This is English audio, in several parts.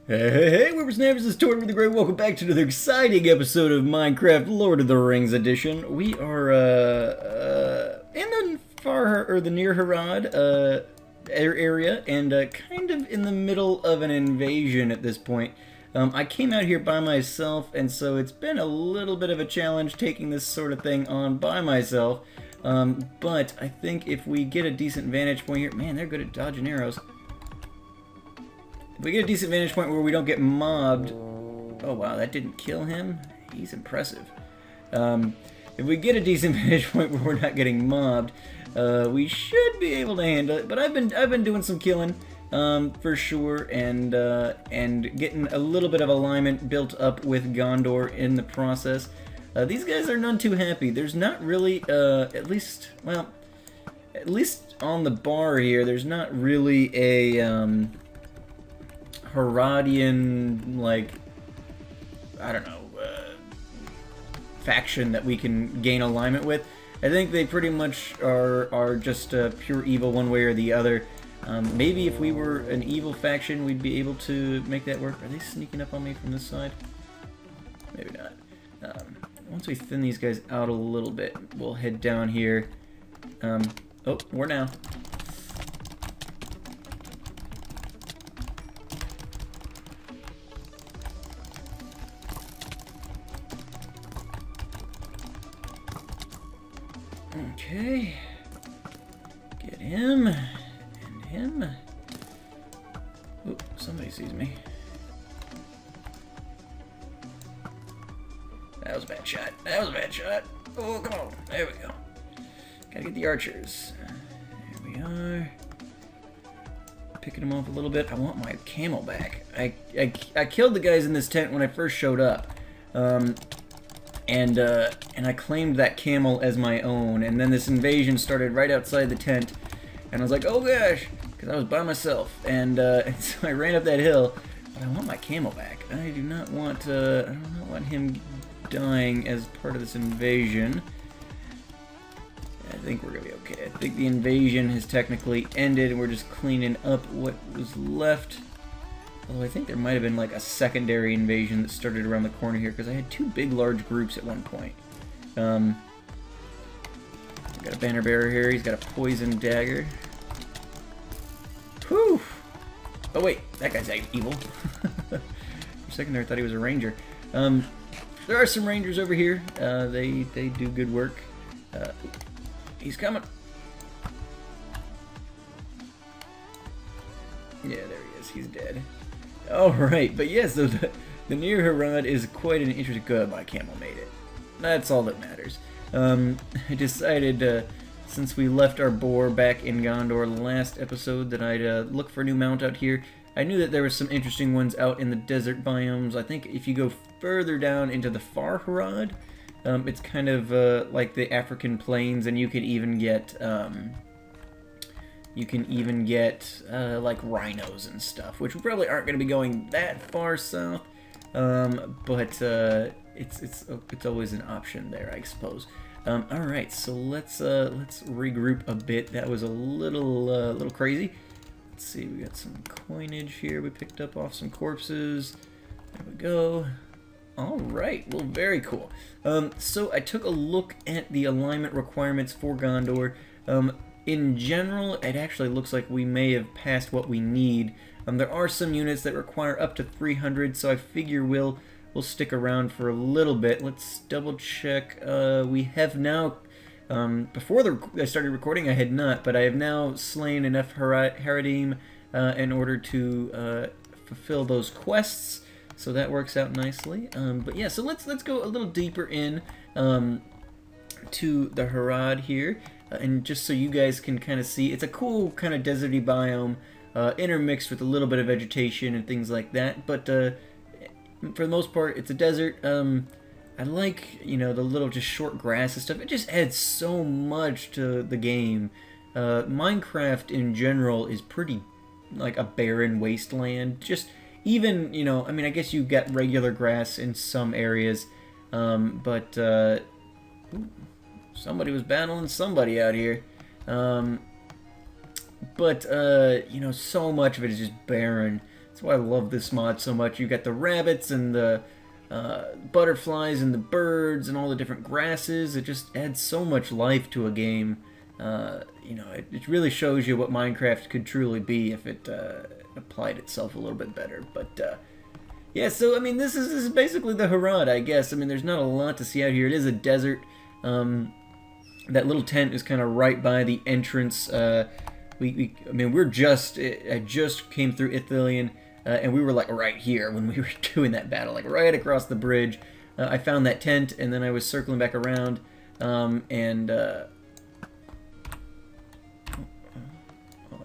Hey, whippersnappers, this is Tort with the Great. Welcome back to another exciting episode of Minecraft Lord of the Rings edition. We are in the near Harad area, and kind of in the middle of an invasion at this point. I came out here by myself, and so it's been a little bit of a challenge taking this sort of thing on by myself. But I think if we get a decent vantage point here, man, they're good at dodging arrows. If we get a decent vantage point where we don't get mobbed... Oh wow, that didn't kill him? He's impressive. If we get a decent vantage point where we're not getting mobbed, we should be able to handle it. But I've been doing some killing, for sure, and getting a little bit of alignment built up with Gondor in the process. These guys are none too happy. There's not really, at least on the bar here, there's not really a, Haradian, like, I don't know, faction that we can gain alignment with. I think they pretty much are just pure evil one way or the other. Maybe if we were an evil faction, we'd be able to make that work. Are they sneaking up on me from this side? Maybe not. Once we thin these guys out a little bit, we'll head down here. Oh, where now? Okay, get him, and him. Oh, somebody sees me. That was a bad shot. That was a bad shot. Oh, come on. There we go. Gotta get the archers. There we are. Picking them off a little bit. I want my camel back. I killed the guys in this tent when I first showed up. And I claimed that camel as my own, and then this invasion started right outside the tent, and I was like, oh gosh, because I was by myself, and so I ran up that hill, but I want my camel back. I do not want him dying as part of this invasion. I think we're gonna be okay. I think the invasion has technically ended, and we're just cleaning up what was left. Although I think there might have been like a secondary invasion that started around the corner here, because I had two big, large groups at one point. I've got a banner bearer here. He's got a poison dagger. Whew! Oh wait, that guy's evil. For a second there, I thought he was a ranger. There are some rangers over here. They do good work. He's coming. Yeah, there he is. He's dead. Alright, but yes, so the near Harad is quite an interesting... Good, my camel made it. That's all that matters. I decided, since we left our boar back in Gondor last episode, that I'd look for a new mount out here. I knew that there were some interesting ones out in the desert biomes. I think if you go further down into the far Harad, it's kind of like the African plains, and you can even get... like rhinos and stuff, which we probably aren't going to be going that far south, but it's always an option there, I suppose. All right, so let's regroup a bit. That was a little crazy. Let's see, we got some coinage here. We picked up off some corpses. There we go. All right, well, very cool. So I took a look at the alignment requirements for Gondor. In general, it actually looks like we may have passed what we need. There are some units that require up to 300, so I figure we'll stick around for a little bit. Let's double check. We have now, before I started recording, I had not, but I have now slain enough Haradim in order to fulfill those quests, so that works out nicely. But yeah, so let's go a little deeper in to the Harad here. And just so you guys can kind of see, it's a cool kind of deserty biome, intermixed with a little bit of vegetation and things like that. But for the most part, it's a desert. I like, you know, the little just short grass and stuff. It just adds so much to the game. Minecraft in general is pretty like a barren wasteland. Just even, you know, I mean, I guess you get regular grass in some areas, but somebody was battling somebody out here. But, you know, so much of it is just barren. That's why I love this mod so much. You got the rabbits and the butterflies and the birds and all the different grasses. It just adds so much life to a game. You know, it really shows you what Minecraft could truly be if it applied itself a little bit better. But yeah, so I mean, this is basically the Harad, I guess. I mean, there's not a lot to see out here. It is a desert. That little tent is kind of right by the entrance. I mean, I just came through Ithilien, and we were like right here when we were doing that battle, like right across the bridge. I found that tent, and then I was circling back around, oh,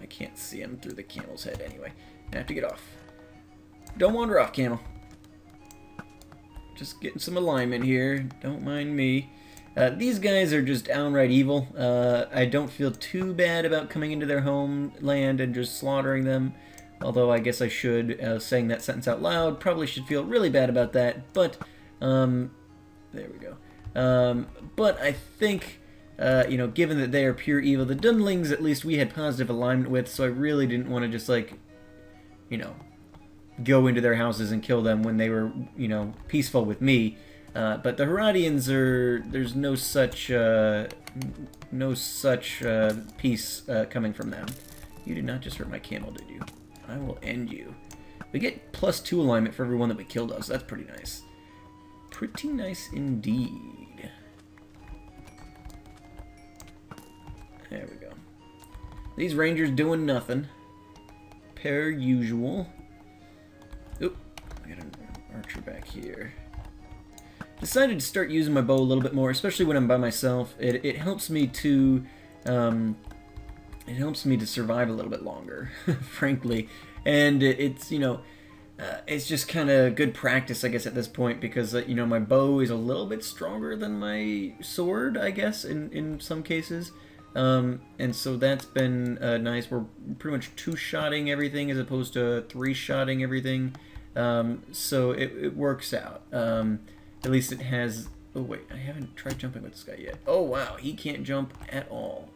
I can't see him through the camel's head anyway. I have to get off. Don't wander off, camel. Just getting some alignment here. Don't mind me. These guys are just downright evil. I don't feel too bad about coming into their homeland and just slaughtering them. Although I guess I should, saying that sentence out loud, probably should feel really bad about that. But, there we go. But I think, you know, given that they are pure evil, the Dunlings at least we had positive alignment with, so I really didn't want to just, like, you know, go into their houses and kill them when they were, you know, peaceful with me. But the Haradians there's no such peace coming from them. You did not just hurt my camel, did you? I will end you. We get +2 alignment for every one that we killed us. That's pretty nice. Pretty nice indeed. There we go. These rangers doing nothing. Per usual. Oop, I got an archer back here. Decided to start using my bow a little bit more, especially when I'm by myself. It helps me to survive a little bit longer, frankly. And it's, you know, it's just kind of good practice, I guess, at this point, because you know, my bow is a little bit stronger than my sword, I guess, in some cases. And so that's been nice. We're pretty much 2-shotting everything as opposed to 3-shotting everything. So it works out. At least it has... Oh, wait. I haven't tried jumping with this guy yet. Oh, wow. He can't jump at all.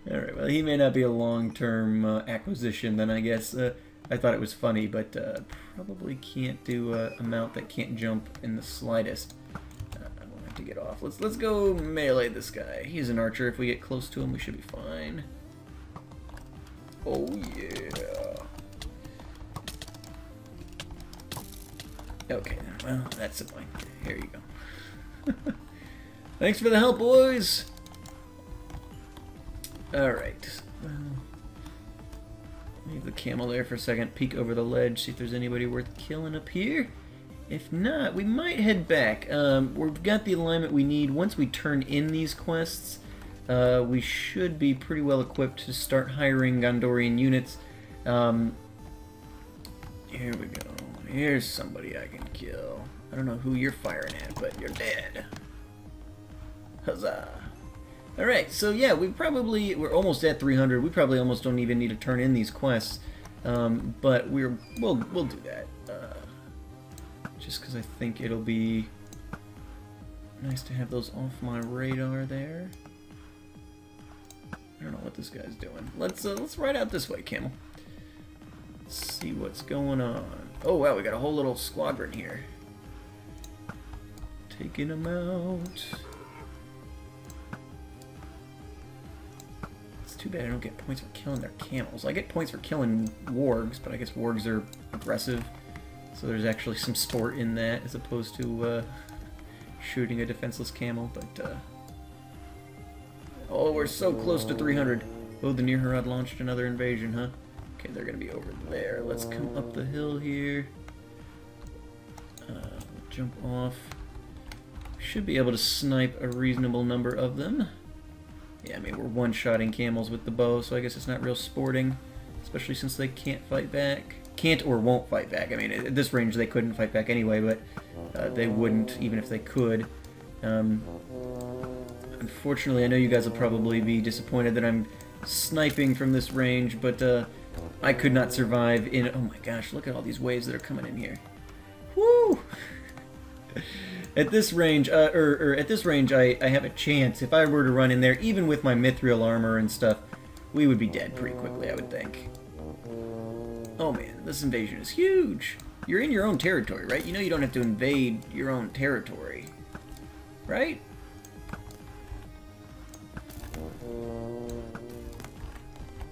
Alright, well, he may not be a long-term acquisition then, I guess. I thought it was funny, but probably can't do a mount that can't jump in the slightest. I won't have to get off. Let's go melee this guy. He's an archer. If we get close to him, we should be fine. Oh, yeah. Okay, well, that's annoying. Here you go. Thanks for the help, boys! Alright. Well, leave the camel there for a second, peek over the ledge, see if there's anybody worth killing up here. If not, we might head back. We've got the alignment we need. Once we turn in these quests, we should be pretty well equipped to start hiring Gondorian units. Here we go. Here's somebody I can kill. I don't know who you're firing at, but you're dead. Huzzah. Alright, so yeah, we're almost at 300. We probably almost don't even need to turn in these quests. But we'll do that. Just because I think it'll be nice to have those off my radar there. I don't know what this guy's doing. Let's ride out this way, camel. Let's see what's going on. Oh wow, we got a whole little squadron here. Taking them out. It's too bad I don't get points for killing their camels. I get points for killing wargs, but I guess wargs are aggressive. So there's actually some sport in that as opposed to shooting a defenseless camel. But oh, we're so close to 300. Oh, the near Harad launched another invasion, huh? Okay, they're going to be over there. Let's come up the hill here. Jump off. Should be able to snipe a reasonable number of them. Yeah, I mean, we're one-shotting camels with the bow, so I guess it's not real sporting. Especially since they can't fight back. Can't or won't fight back. I mean, at this range they couldn't fight back anyway, but they wouldn't even if they could. Unfortunately, I know you guys will probably be disappointed that I'm sniping from this range, but I could not survive in... Oh my gosh, look at all these waves that are coming in here. Woo! At this range, I have a chance. If I were to run in there, even with my mithril armor and stuff, we would be dead pretty quickly, I would think. Oh man, this invasion is huge. You're in your own territory, right? You know you don't have to invade your own territory, right?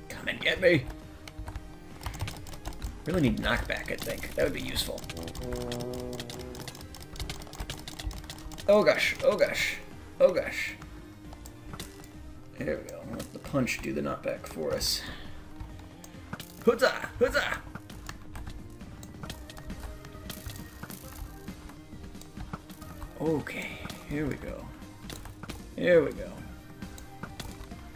Come and get me. Really need knockback, I think. That would be useful. Oh gosh, oh gosh, oh gosh. There we go. Let the punch do the knockback for us. Huzzah! Huzzah! Okay, here we go. Here we go.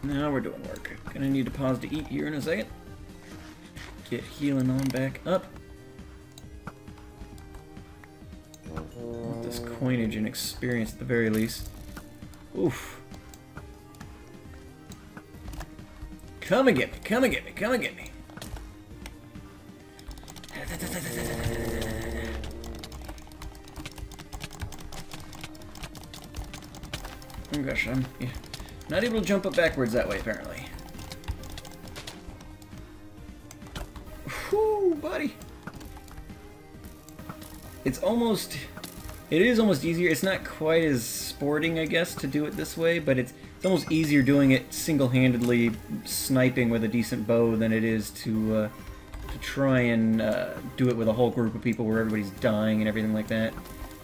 Now we're doing work. Gonna need to pause to eat here in a second. Get healing on back up. Want this coinage and experience at the very least. Oof. Come and get me, come and get me, come and get me. Oh gosh, I'm not able to jump up backwards that way, apparently. Whoo, buddy. It is almost easier. It's not quite as sporting, I guess, to do it this way, but it's almost easier doing it single-handedly, sniping with a decent bow, than it is to try and do it with a whole group of people where everybody's dying and everything like that.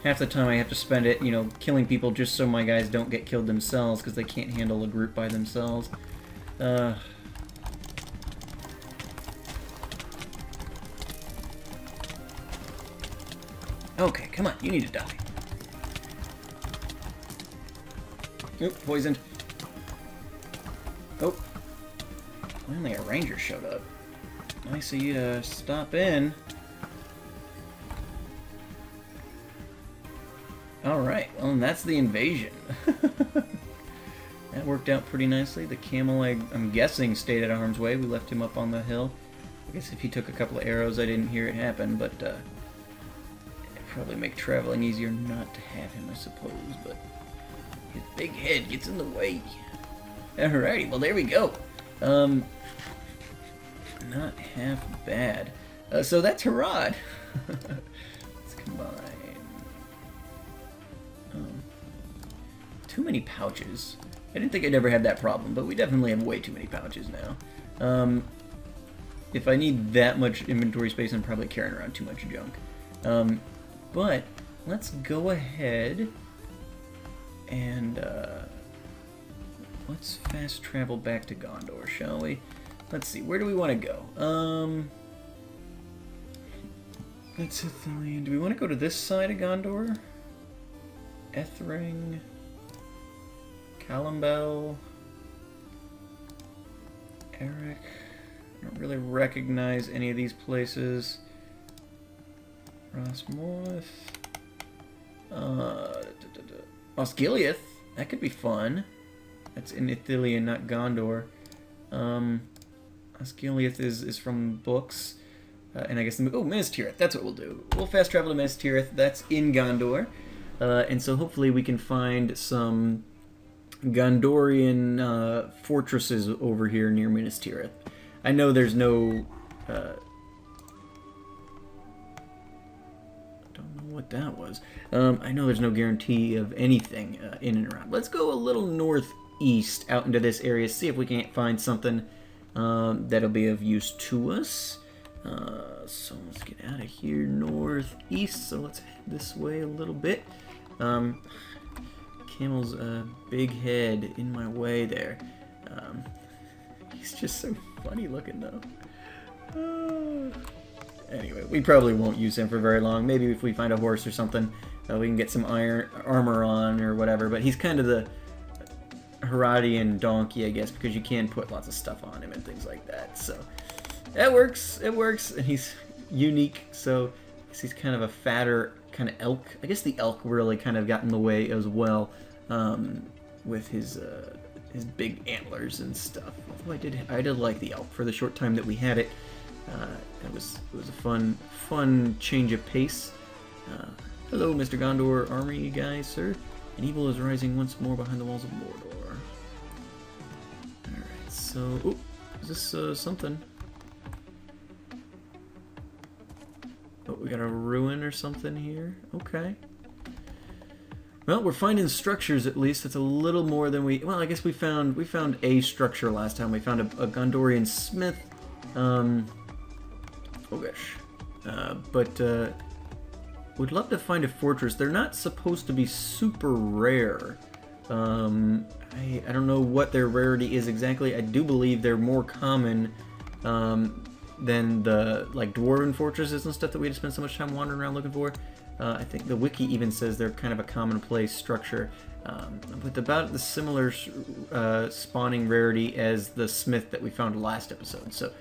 Half the time I have to spend it, you know, killing people just so my guys don't get killed themselves because they can't handle a group by themselves. Okay, come on, you need to die. Oop, poisoned. Oh. Finally a ranger showed up. Nice of you to stop in. Alright, well, and that's the invasion. That worked out pretty nicely. The camel, I'm guessing, stayed at arm's way. We left him up on the hill. I guess if he took a couple of arrows, I didn't hear it happen, but it'd probably make traveling easier not to have him, I suppose, but his big head gets in the way. Alrighty, well, there we go. Not half bad. So that's Harad. Let's combine. Too many pouches. I didn't think I'd ever have that problem, but we definitely have way too many pouches now. If I need that much inventory space, I'm probably carrying around too much junk. But let's go ahead and let's fast travel back to Gondor, shall we? Let's see, where do we want to go? Let's hit the land. Do we want to go to this side of Gondor? Ethring, Calimbel, Eric. I don't really recognize any of these places. Rosmorth. Osgiliath. That could be fun. That's in Ithilien, not Gondor. Osgiliath is from books. And I guess, oh, Minas Tirith. That's what we'll do. We'll fast travel to Minas Tirith. That's in Gondor. And so hopefully we can find some Gondorian fortresses over here near Minas Tirith. I know there's no... don't know what that was. I know there's no guarantee of anything in and around. Let's go a little northeast out into this area, see if we can't find something that'll be of use to us. So let's get out of here northeast. So let's head this way a little bit. Camel's big head in my way there. He's just so funny looking though. Anyway, we probably won't use him for very long. Maybe if we find a horse or something, we can get some armor on or whatever. But he's kind of the Haradian donkey, I guess, because you can put lots of stuff on him and things like that. So that works. It works, and he's unique. So I guess he's kind of a fatter kind of elk. I guess the elk really kind of got in the way as well, with his big antlers and stuff. Although I did like the elk for the short time that we had it. It was a fun change of pace. Hello, Mr. Gondor army guy, sir. And evil is rising once more behind the walls of Mordor. Alright, so... oh, is this something? Oh, we got a ruin or something here. Okay. Well, we're finding structures at least. That's a little more than we... Well, I guess we found a structure last time. We found a Gondorian smith. Oh gosh. But would love to find a fortress. They're not supposed to be super rare. I don't know what their rarity is exactly. I do believe they're more common than the like dwarven fortresses and stuff that we just spent so much time wandering around looking for. I think the wiki even says they're kind of a commonplace structure, with about the similar spawning rarity as the smith that we found last episode. So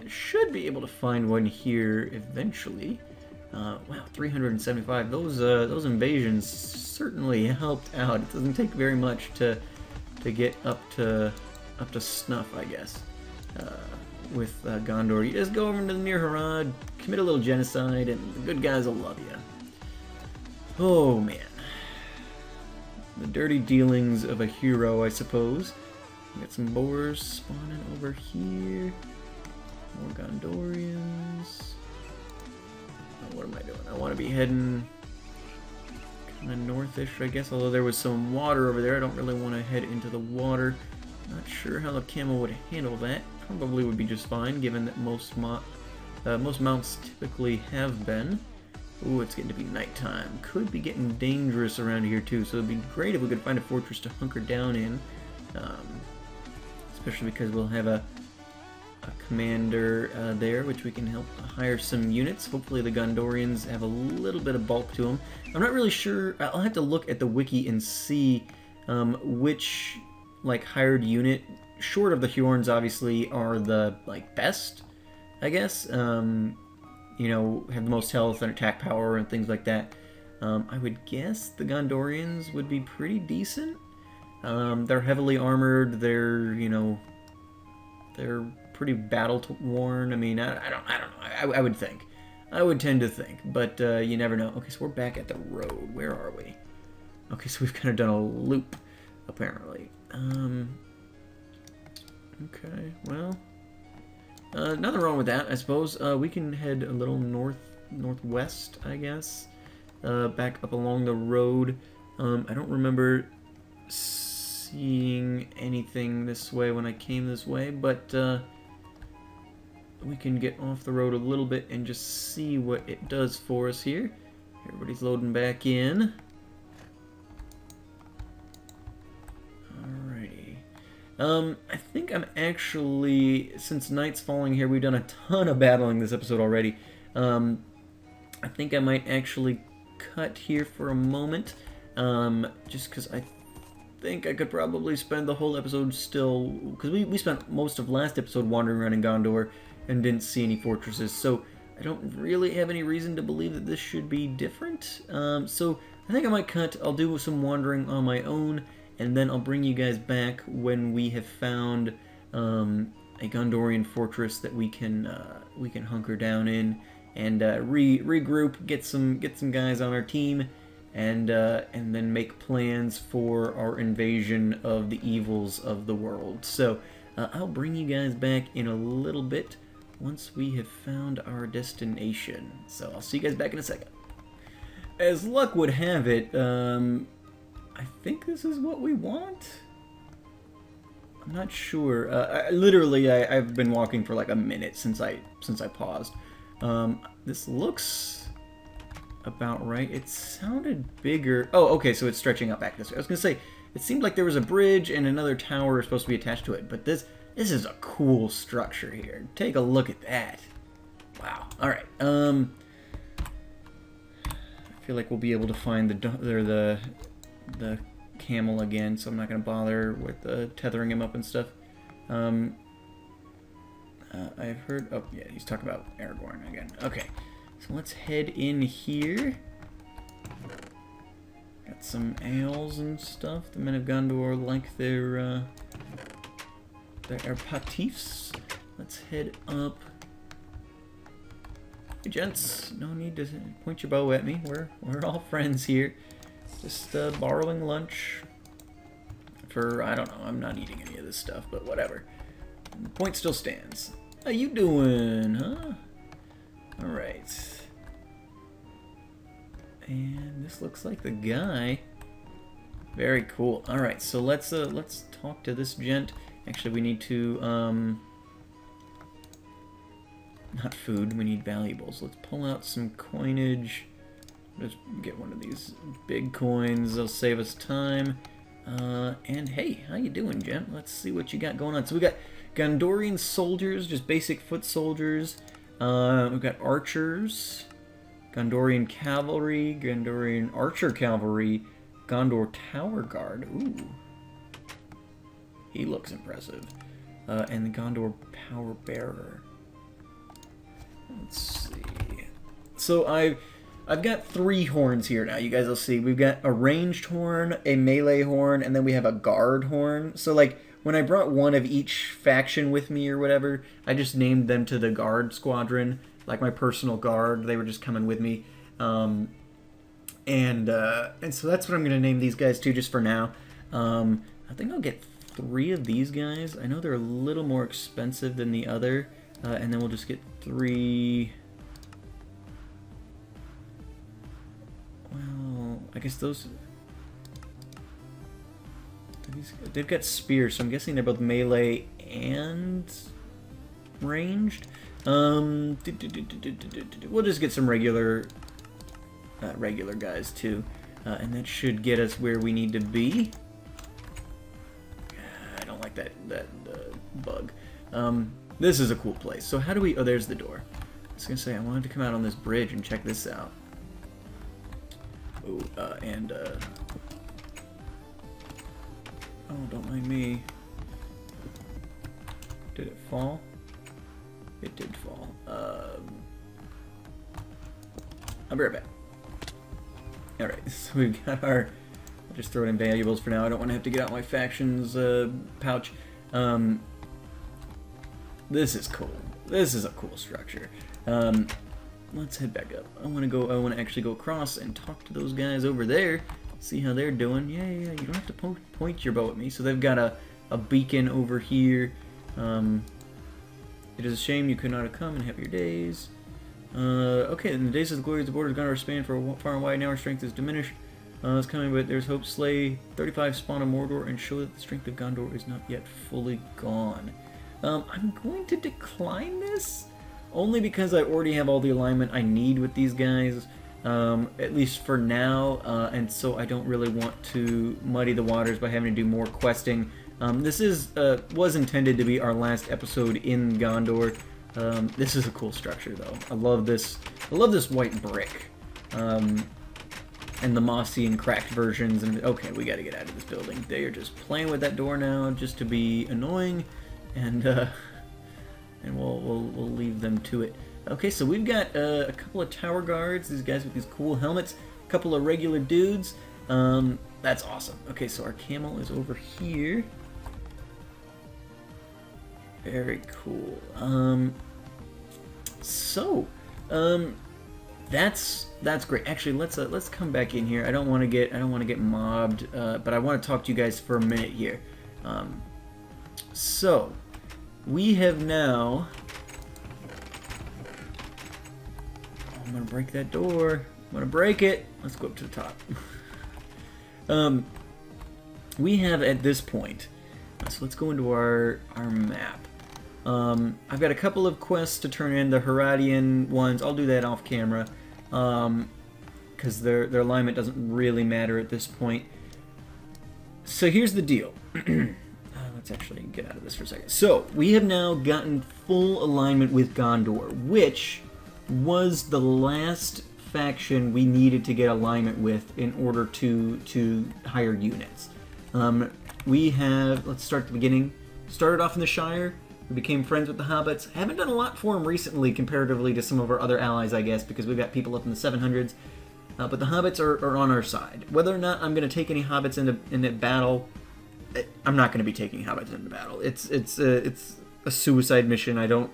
should be able to find one here eventually. Wow, 375. Those invasions certainly helped out. It doesn't take very much to get up to snuff, I guess. With Gondor, you just go over to the near Harad, commit a little genocide, and the good guys will love you. Oh man, the dirty dealings of a hero, I suppose. Got some boars spawning over here. More Gondorians. What am I doing? I want to be heading kind of northish, I guess, although there was some water over there. I don't really want to head into the water. Not sure how the camel would handle that. Probably would be just fine, given that most mounts typically have been. Ooh, it's getting to be nighttime. Could be getting dangerous around here, too, so it'd be great if we could find a fortress to hunker down in. Especially because we'll have a commander there, which we can help hire some units. Hopefully the Gondorians have a little bit of bulk to them. I'm not really sure. I'll have to look at the wiki and see which like hired unit, short of the Hjorns, obviously, are the like best, I guess. You know, have the most health and attack power and things like that. I would guess the Gondorians would be pretty decent. They're heavily armored. They're, you know, they're pretty battle worn. I mean, I don't know. I would think. I would tend to think, but you never know. Okay, so we're back at the road. Where are we? Okay, so we've kind of done a loop, apparently. Okay, well, nothing wrong with that, I suppose. We can head a little northwest, I guess, back up along the road. I don't remember seeing anything this way when I came this way, but we can get off the road a little bit and just see what it does for us here. Everybody's loading back in. I think I'm actually, since night's falling here, we've done a ton of battling this episode already. I think I might actually cut here for a moment, just because I think I could probably spend the whole episode still, because we spent most of last episode wandering around in Gondor and didn't see any fortresses, so I don't really have any reason to believe that this should be different. So I think I might cut. I'll do some wandering on my own, and then I'll bring you guys back when we have found a Gondorian fortress that we can hunker down in and regroup, get some guys on our team, and then make plans for our invasion of the evils of the world. So I'll bring you guys back in a little bit once we have found our destination. So I'll see you guys back in a second. As luck would have it, I think this is what we want. I'm not sure. I've been walking for like a minute since I paused. This looks about right. It sounded bigger. Oh, okay, so it's stretching out back this way. I was gonna say it seemed like there was a bridge and another tower supposed to be attached to it, but this is a cool structure here. Take a look at that. Wow. All right. I feel like we'll be able to find the camel again, so I'm not going to bother with tethering him up and stuff. I've heard... Oh, yeah, he's talking about Aragorn again. Okay, so let's head in here. Got some ales and stuff. The men of Gondor like their aperitifs. Let's head up. Hey, gents, no need to point your bow at me. We're all friends here. Just borrowing lunch for, I don't know, I'm not eating any of this stuff, but whatever. The point still stands. How you doing, huh? Alright. And this looks like the guy. Very cool. Alright, so let's talk to this gent. Actually, we need to, not food, we need valuables. Let's pull out some coinage. Let's get one of these big coins. They'll save us time. And hey, how you doing, gent? Let's see what you got going on. So we got Gondorian soldiers, just basic foot soldiers. We've got archers, Gondorian cavalry, Gondorian archer cavalry, Gondor tower guard. Ooh, he looks impressive. And the Gondor power bearer. Let's see. So I've got 3 horns here now. You guys will see. We've got a ranged horn, a melee horn, and then we have a guard horn. So like when I brought one of each faction with me or whatever, I just named them to the guard squadron, like my personal guard. They were just coming with me. And so that's what I'm going to name these guys to just for now. I think I'll get 3 of these guys. I know they're a little more expensive than the other. And then we'll just get 3... Well, I guess those... They've got spears, so I'm guessing they're both melee and ranged. We'll just get some regular guys too, and that should get us where we need to be. I don't like that bug. This is a cool place. So how do we? Oh, there's the door. I was gonna say I wanted to come out on this bridge and check this out. Oh, oh, don't mind me. Did it fall? It did fall. I'll be right back. Alright, so we've got our... I'll just throw it in valuables for now. I don't want to have to get out my factions pouch. This is cool. This is a cool structure. Let's head back up. I want to actually go across and talk to those guys over there. See how they're doing. Yeah, you don't have to point your bow at me. So they've got a beacon over here. It is a shame you could not have come and have your days. Okay, in the days of the glory of the borders Gondor span for far and wide. Now our strength is diminished. It's coming, but there's hope. Slay 35 spawn of Mordor and show that the strength of Gondor is not yet fully gone. I'm going to decline this, only because I already have all the alignment I need with these guys. At least for now, and so I don't really want to muddy the waters by having to do more questing. This was intended to be our last episode in Gondor. This is a cool structure, though. I love this white brick, and the mossy and cracked versions. And okay, we got to get out of this building. They are just playing with that door now, just to be annoying, and we'll leave them to it. Okay, so we've got a couple of tower guards, these guys with these cool helmets, a couple of regular dudes. That's awesome. Okay, so our camel is over here. Very cool. That's great. Actually, let's come back in here. I don't want to get mobbed, but I want to talk to you guys for a minute here. So we have now. I'm gonna break that door. I'm gonna break it. Let's go up to the top. We have at this point. So let's go into our map. I've got a couple of quests to turn in, the Haradian ones. I'll do that off camera, because their alignment doesn't really matter at this point. So here's the deal. Let's actually get out of this for a second. So we have now gotten full alignment with Gondor, which was the last faction we needed to get alignment with in order to hire units. We have, let's start at the beginning. Started off in the Shire. We became friends with the Hobbits. Haven't done a lot for them recently comparatively to some of our other allies, I guess, because we've got people up in the 700s. But the Hobbits are on our side. Whether or not I'm going to take any Hobbits into battle, I'm not going to be taking Hobbits into battle. It's a suicide mission. I don't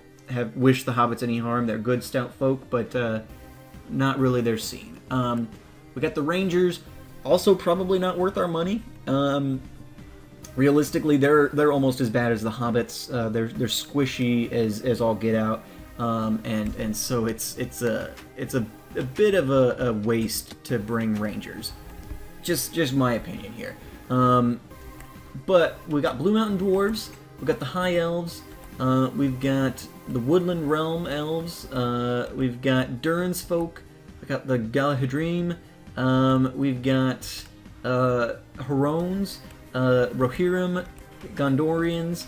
wish the Hobbits any harm. They're good, stout folk, but not really their scene. We got the Rangers, also probably not worth our money. Realistically, they're almost as bad as the Hobbits. They're squishy as all get out. and so it's a bit of a waste to bring rangers. Just my opinion here. But we got Blue Mountain Dwarves, we got the High Elves, we've got the Woodland Realm Elves, we've got Durin's Folk, we got the Galahadrim, we've got Hurones, Rohirrim, Gondorians.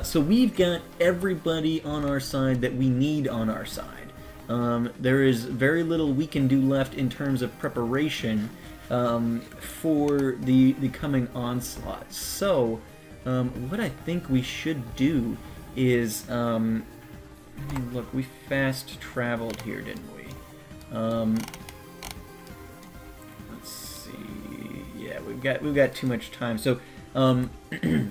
So we've got everybody on our side that we need on our side. There is very little we can do left in terms of preparation for the coming onslaught. So what I think we should do is, I mean, look, we fast traveled here, didn't we? Let's see. Yeah, we've got too much time. So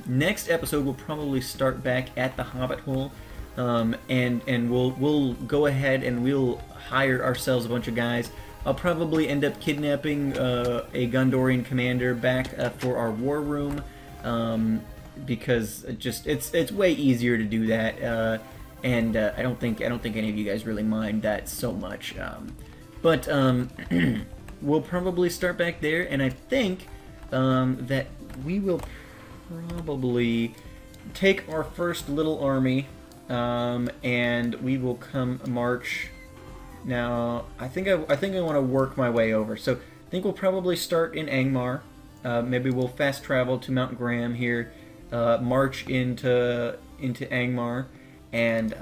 next episode we'll probably start back at the Hobbit Hole, and we'll go ahead and we'll hire ourselves a bunch of guys. I'll probably end up kidnapping a Gondorian commander back for our war room, because it's way easier to do that, and I don't think any of you guys really mind that so much. But we'll probably start back there, and I think that we will probably take our first little army, and we will come march. Now, I think I want to work my way over. So I think we'll probably start in Angmar. Maybe we'll fast travel to Mount Graham here, march into Angmar, and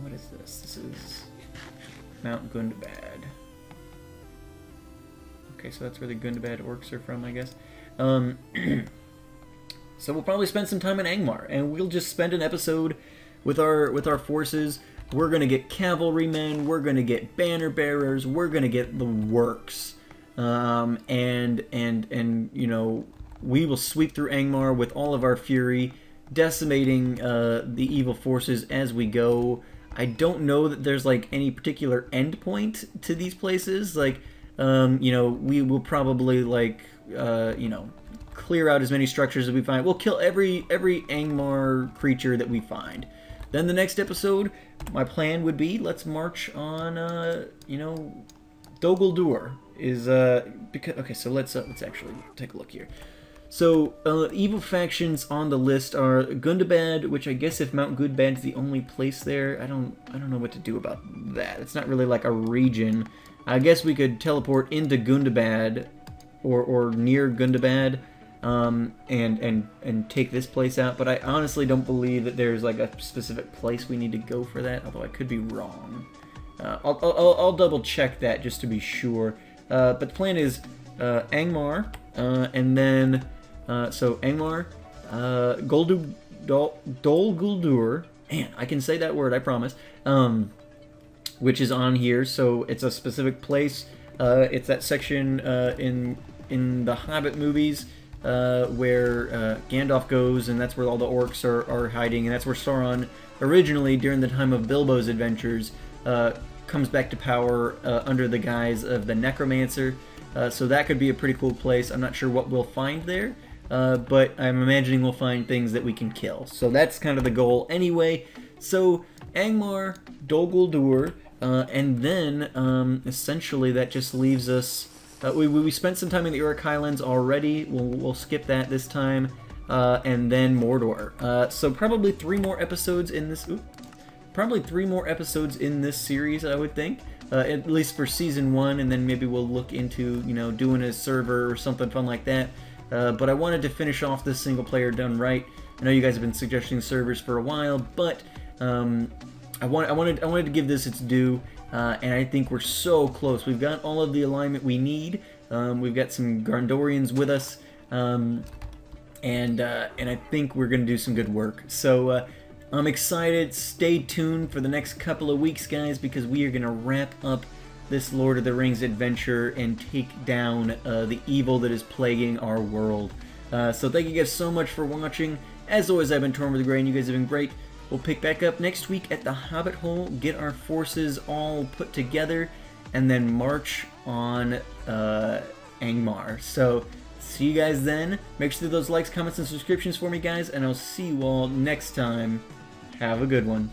what is this? This is Mount Gundabad. Okay, so that's where the Gundabad orcs are from, I guess. So we'll probably spend some time in Angmar, and we'll just spend an episode with our forces. We're gonna get cavalrymen, we're gonna get banner bearers, we're gonna get the works, and you know, we will sweep through Angmar with all of our fury, decimating the evil forces as we go. I don't know that there's like any particular end point to these places. Like, you know, we will probably like you know, clear out as many structures as we find. We'll kill every Angmar creature that we find. Then the next episode, my plan would be, let's march on, you know, Dol Guldur is, because, okay, so let's actually take a look here. So, evil factions on the list are Gundabad, which I guess if Mount Gundabad is the only place there, I don't know what to do about that. It's not really like a region. I guess we could teleport into Gundabad, or near Gundabad, and take this place out, but I honestly don't believe that there's like a specific place we need to go for that, although I could be wrong. I'll double check that just to be sure. But the plan is Angmar, and then so Angmar, Dol Guldur, man, I can say that word, I promise, which is on here, so it's a specific place. It's that section in the Hobbit movies, where Gandalf goes, and that's where all the orcs are hiding, and that's where Sauron originally, during the time of Bilbo's adventures, comes back to power under the guise of the Necromancer. So that could be a pretty cool place. I'm not sure what we'll find there, but I'm imagining we'll find things that we can kill. So that's kind of the goal anyway. So Angmar, Dol Guldur, and then essentially that just leaves us. We spent some time in the Uruk Highlands already. We'll skip that this time, and then Mordor. So probably 3 more episodes in this. Probably 3 more episodes in this series, I would think, at least for season 1, and then maybe we'll look into, you know, doing a server or something fun like that. But I wanted to finish off this single player done right. I know you guys have been suggesting servers for a while, but I wanted to give this its due. And I think we're so close. We've got all of the alignment we need. We've got some Gondorians with us, and I think we're going to do some good work. So I'm excited. Stay tuned for the next couple of weeks, guys, because we are going to wrap up this Lord of the Rings adventure and take down the evil that is plaguing our world. So thank you guys so much for watching. As always, I've been Torm with the Gray, and you guys have been great. We'll pick back up next week at the Hobbit Hole, get our forces all put together, and then march on Angmar. So, see you guys then. Make sure to do those likes, comments, and subscriptions for me, guys, and I'll see you all next time. Have a good one.